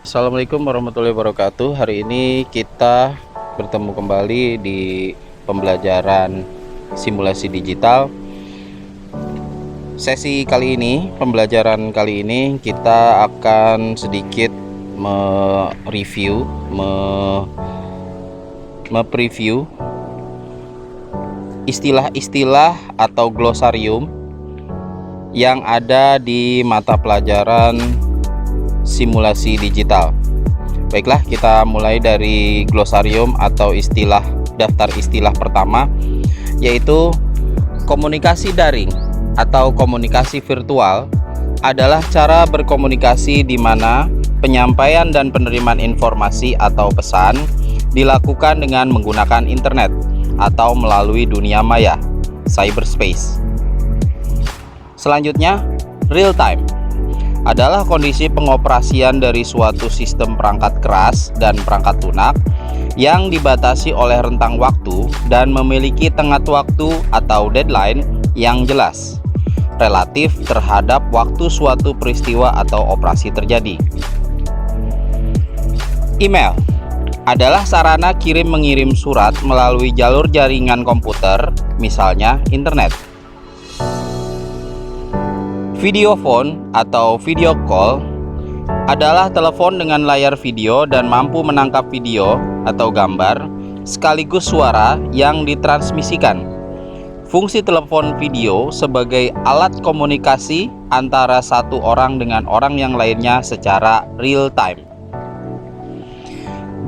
Assalamualaikum warahmatullahi wabarakatuh. Hari ini kita bertemu kembali di pembelajaran simulasi digital. Sesi kali ini, pembelajaran kali ini kita akan sedikit preview istilah-istilah atau glosarium yang ada di mata pelajaran simulasi digital. Baiklah, kita mulai dari glosarium atau daftar istilah pertama, yaitu komunikasi daring atau komunikasi virtual adalah cara berkomunikasi di mana penyampaian dan penerimaan informasi atau pesan dilakukan dengan menggunakan internet atau melalui dunia maya, cyberspace. Selanjutnya, real time adalah kondisi pengoperasian dari suatu sistem perangkat keras dan perangkat lunak yang dibatasi oleh rentang waktu dan memiliki tenggat waktu atau deadline yang jelas relatif terhadap waktu suatu peristiwa atau operasi terjadi. Email adalah sarana kirim-mengirim surat melalui jalur jaringan komputer, misalnya internet. Video phone atau video call adalah telepon dengan layar video dan mampu menangkap video atau gambar sekaligus suara yang ditransmisikan. Fungsi telepon video sebagai alat komunikasi antara satu orang dengan orang yang lainnya secara real time.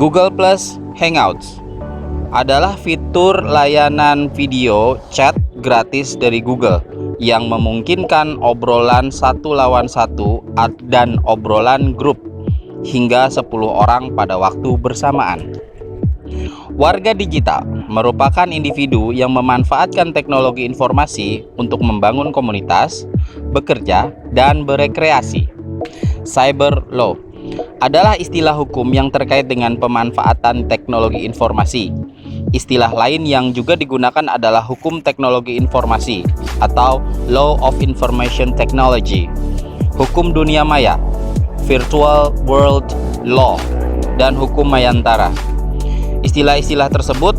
Google Plus Hangouts adalah fitur layanan video chat gratis dari Google yang memungkinkan obrolan 1-1 dan obrolan grup hingga 10 orang pada waktu bersamaan. Warga digital merupakan individu yang memanfaatkan teknologi informasi untuk membangun komunitas, bekerja, dan berekreasi. Cyber law adalah istilah hukum yang terkait dengan pemanfaatan teknologi informasi. Istilah lain yang juga digunakan adalah hukum teknologi informasi atau Law of Information Technology, hukum dunia maya, Virtual World Law, dan hukum mayantara. Istilah-istilah tersebut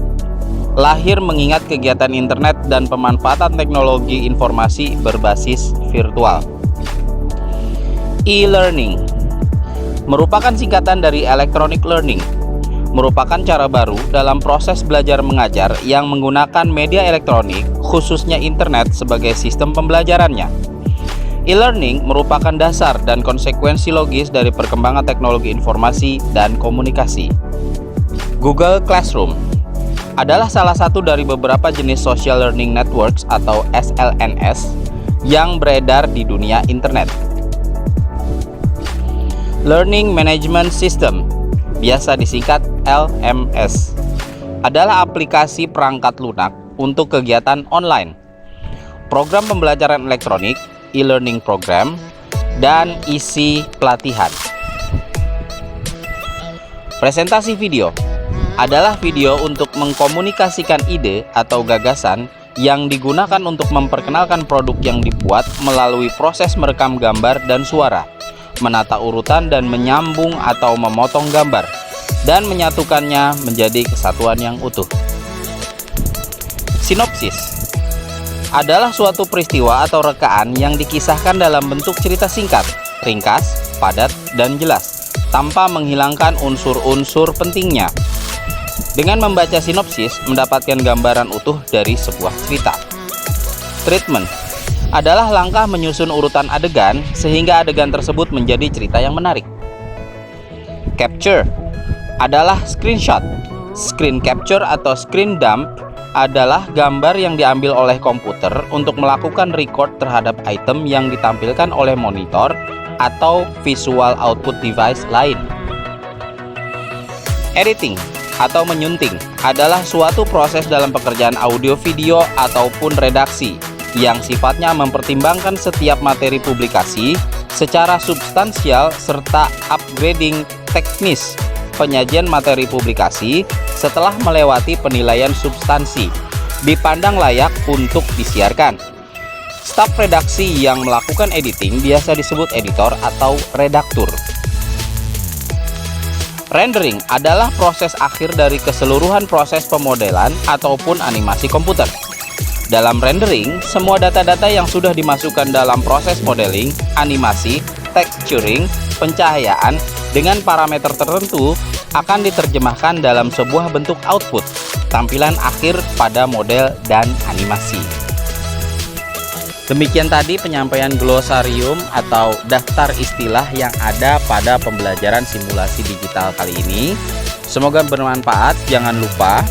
lahir mengingat kegiatan internet dan pemanfaatan teknologi informasi berbasis virtual. E-learning merupakan singkatan dari electronic learning, merupakan cara baru dalam proses belajar mengajar yang menggunakan media elektronik, khususnya internet sebagai sistem pembelajarannya. E-learning merupakan dasar dan konsekuensi logis dari perkembangan teknologi informasi dan komunikasi. Google Classroom adalah salah satu dari beberapa jenis social learning networks atau SLNS yang beredar di dunia internet. Learning Management System, biasa disingkat LMS, adalah aplikasi perangkat lunak untuk kegiatan online, program pembelajaran elektronik, e-learning program, dan isi pelatihan. Presentasi video adalah video untuk mengkomunikasikan ide atau gagasan yang digunakan untuk memperkenalkan produk yang dibuat melalui proses merekam gambar dan suara, menata urutan dan menyambung atau memotong gambar, dan menyatukannya menjadi kesatuan yang utuh. Sinopsis adalah suatu peristiwa atau rekaan yang dikisahkan dalam bentuk cerita singkat, ringkas, padat, dan jelas, tanpa menghilangkan unsur-unsur pentingnya. Dengan membaca sinopsis, mendapatkan gambaran utuh dari sebuah cerita. Treatment adalah langkah menyusun urutan adegan sehingga adegan tersebut menjadi cerita yang menarik. Capture adalah screenshot. Screen capture atau screen dump adalah gambar yang diambil oleh komputer untuk melakukan record terhadap item yang ditampilkan oleh monitor atau visual output device lain. Editing atau menyunting adalah suatu proses dalam pekerjaan audio, video, ataupun redaksi yang sifatnya mempertimbangkan setiap materi publikasi secara substansial serta upgrading teknis penyajian materi publikasi setelah melewati penilaian substansi, dipandang layak untuk disiarkan. Staf redaksi yang melakukan editing biasa disebut editor atau redaktur. Rendering adalah proses akhir dari keseluruhan proses pemodelan ataupun animasi komputer. Dalam rendering, semua data-data yang sudah dimasukkan dalam proses modeling, animasi, texturing, pencahayaan dengan parameter tertentu akan diterjemahkan dalam sebuah bentuk output, tampilan akhir pada model dan animasi. Demikian tadi penyampaian glosarium atau daftar istilah yang ada pada pembelajaran simulasi digital kali ini. Semoga bermanfaat. Jangan lupa,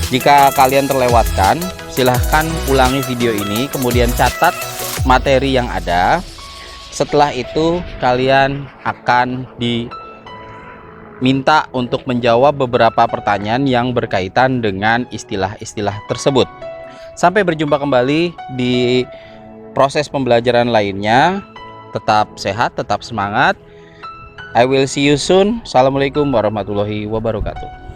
jika kalian terlewatkan, silahkan ulangi video ini, kemudian catat materi yang ada. Setelah itu, kalian akan diminta untuk menjawab beberapa pertanyaan yang berkaitan dengan istilah-istilah tersebut. Sampai berjumpa kembali di proses pembelajaran lainnya. Tetap sehat, tetap semangat. I will see you soon. Assalamualaikum warahmatullahi wabarakatuh.